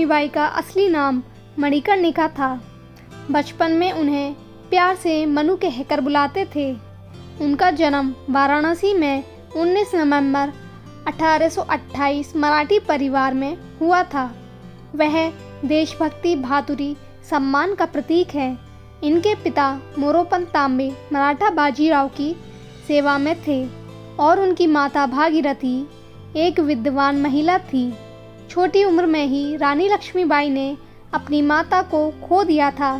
लक्ष्मीबाई का असली नाम मणिकर्णिका था। बचपन में उन्हें प्यार से मनु कहकर बुलाते थे। उनका जन्म वाराणसी में 19 नवंबर 1828 मराठी परिवार में हुआ था। वह देशभक्ति, बहादुरी, सम्मान का प्रतीक है। इनके पिता मोरोपंत तांबे मराठा बाजीराव की सेवा में थे और उनकी माता भागीरथी एक विद्वान महिला थी। छोटी उम्र में ही रानी लक्ष्मीबाई ने अपनी माता को खो दिया था।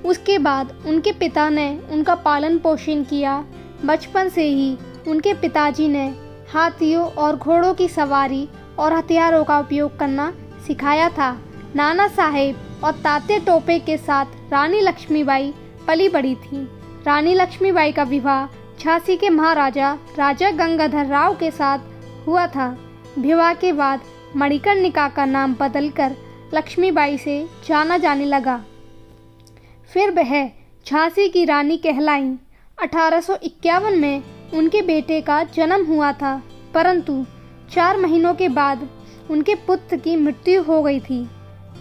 उसके बाद उनके पिता ने उनका पालन पोषण किया। बचपन से ही उनके पिताजी ने हाथियों और घोड़ों की सवारी और हथियारों का उपयोग करना सिखाया था। नाना साहेब और तात्या टोपे के साथ रानी लक्ष्मीबाई पली बड़ी थी। रानी लक्ष्मीबाई का विवाह झांसी के महाराजा राजा गंगाधर राव के साथ हुआ था। विवाह के बाद मणिकर्णिका का नाम बदलकर लक्ष्मीबाई से जाना जाने लगा। फिर वह झांसी की रानी कहलाईं। 1851 में उनके बेटे का जन्म हुआ था, परंतु 4 महीनों के बाद उनके पुत्र की मृत्यु हो गई थी।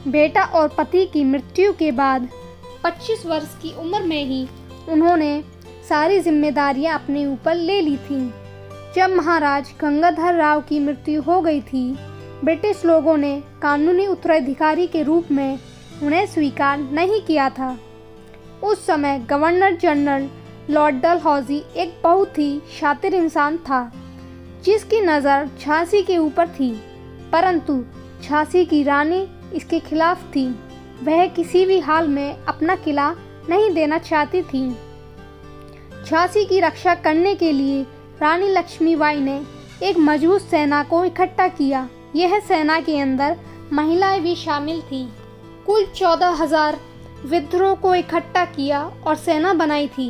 बेटा और पति की मृत्यु के बाद 25 वर्ष की उम्र में ही उन्होंने सारी जिम्मेदारियां अपने ऊपर ले ली थीं। जब महाराज गंगाधर राव की मृत्यु हो गई थी, ब्रिटिश लोगों ने कानूनी उत्तराधिकारी के रूप में उन्हें स्वीकार नहीं किया था। उस समय गवर्नर जनरल लॉर्ड डलहौजी एक बहुत ही शातिर इंसान था, जिसकी नज़र झांसी के ऊपर थी, परंतु झांसी की रानी इसके खिलाफ थी। वह किसी भी हाल में अपना किला नहीं देना चाहती थी। झांसी की रक्षा करने के लिए रानी लक्ष्मीबाई ने एक मजबूत सेना को इकट्ठा किया। यह सेना के अंदर महिलाएं भी शामिल थीं। कुल 14,000 विद्रोह को इकट्ठा किया और सेना बनाई थी।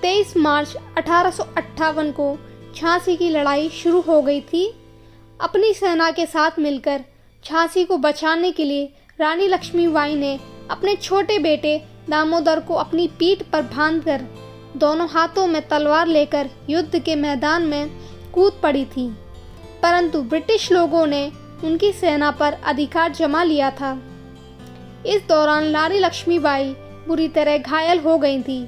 23 मार्च 1858 को झांसी की लड़ाई शुरू हो गई थी। अपनी सेना के साथ मिलकर झांसी को बचाने के लिए रानी लक्ष्मीबाई ने अपने छोटे बेटे दामोदर को अपनी पीठ पर बांधकर दोनों हाथों में तलवार लेकर युद्ध के मैदान में कूद पड़ी थी, परंतु ब्रिटिश लोगों ने उनकी सेना पर अधिकार जमा लिया था। इस दौरान रानी लक्ष्मीबाई बुरी तरह घायल हो गई थी।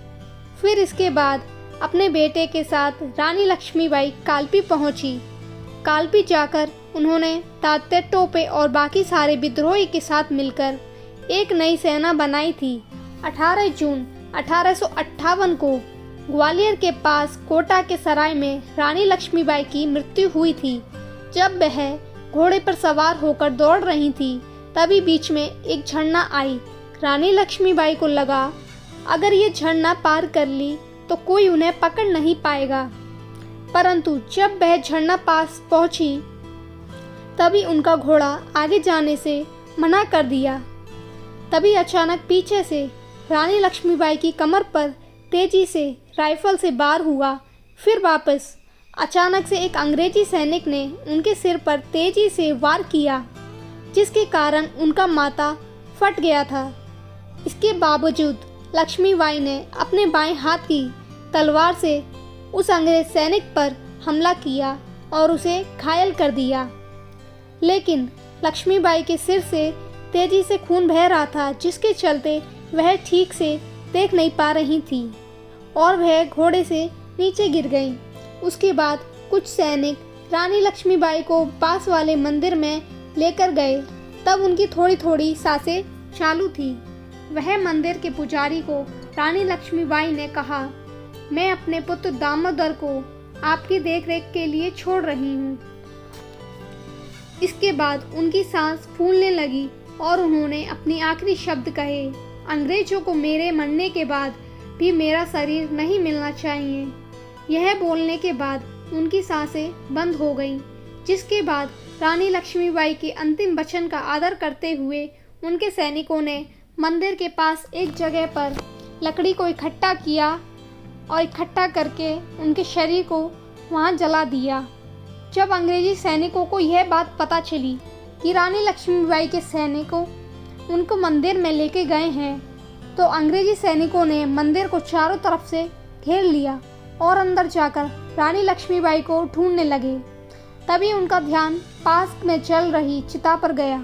फिर इसके बाद अपने बेटे के साथ रानी लक्ष्मीबाई कालपी पहुंची। कालपी जाकर उन्होंने तात्या टोपे और बाकी सारे विद्रोही के साथ मिलकर एक नई सेना बनाई थी। 18 जून 1858 को ग्वालियर के पास कोटा के सराय में रानी लक्ष्मीबाई की मृत्यु हुई थी। जब वह घोड़े पर सवार होकर दौड़ रही थी, तभी बीच में एक झरना आई। रानी लक्ष्मीबाई को लगा अगर ये झरना पार कर ली तो कोई उन्हें पकड़ नहीं पाएगा, परंतु जब वह झरना पास पहुंची तभी उनका घोड़ा आगे जाने से मना कर दिया। तभी अचानक पीछे से रानी लक्ष्मीबाई की कमर पर तेजी से राइफल से वार हुआ। फिर वापस अचानक से एक अंग्रेजी सैनिक ने उनके सिर पर तेजी से वार किया, जिसके कारण उनका माथा फट गया था। इसके बावजूद लक्ष्मीबाई ने अपने बाएं हाथ की तलवार से उस अंग्रेज सैनिक पर हमला किया और उसे घायल कर दिया। लेकिन लक्ष्मीबाई के सिर से तेजी से खून बह रहा था, जिसके चलते वह ठीक से देख नहीं पा रही थी और वह घोड़े से नीचे गिर गई। उसके बाद कुछ सैनिक रानी लक्ष्मीबाई को पास वाले मंदिर में लेकर गए। तब उनकी थोड़ी थोड़ी सांसें चालू थी। वह मंदिर के पुजारी को रानी लक्ष्मीबाई ने कहा, मैं अपने पुत्र दामोदर को आपकी देखरेख के लिए छोड़ रही हूँ। इसके बाद उनकी सांस फूलने लगी और उन्होंने अपने आखिरी शब्द कहे, अंग्रेजों को मेरे मरने के बाद भी मेरा शरीर नहीं मिलना चाहिए। यह बोलने के बाद उनकी सांसें बंद हो गईं, जिसके बाद रानी लक्ष्मीबाई के अंतिम वचन का आदर करते हुए उनके सैनिकों ने मंदिर के पास एक जगह पर लकड़ी को इकट्ठा किया और इकट्ठा करके उनके शरीर को वहां जला दिया। जब अंग्रेजी सैनिकों को यह बात पता चली कि रानी लक्ष्मीबाई के सैनिकों उनको मंदिर में लेके गए हैं, तो अंग्रेजी सैनिकों ने मंदिर को चारों तरफ से घेर लिया और अंदर जाकर रानी लक्ष्मीबाई को ढूंढने लगे। तभी उनका ध्यान पास में जल रही चिता पर गया।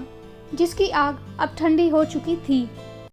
जिसकी आग अब ठंडी हो चुकी थी।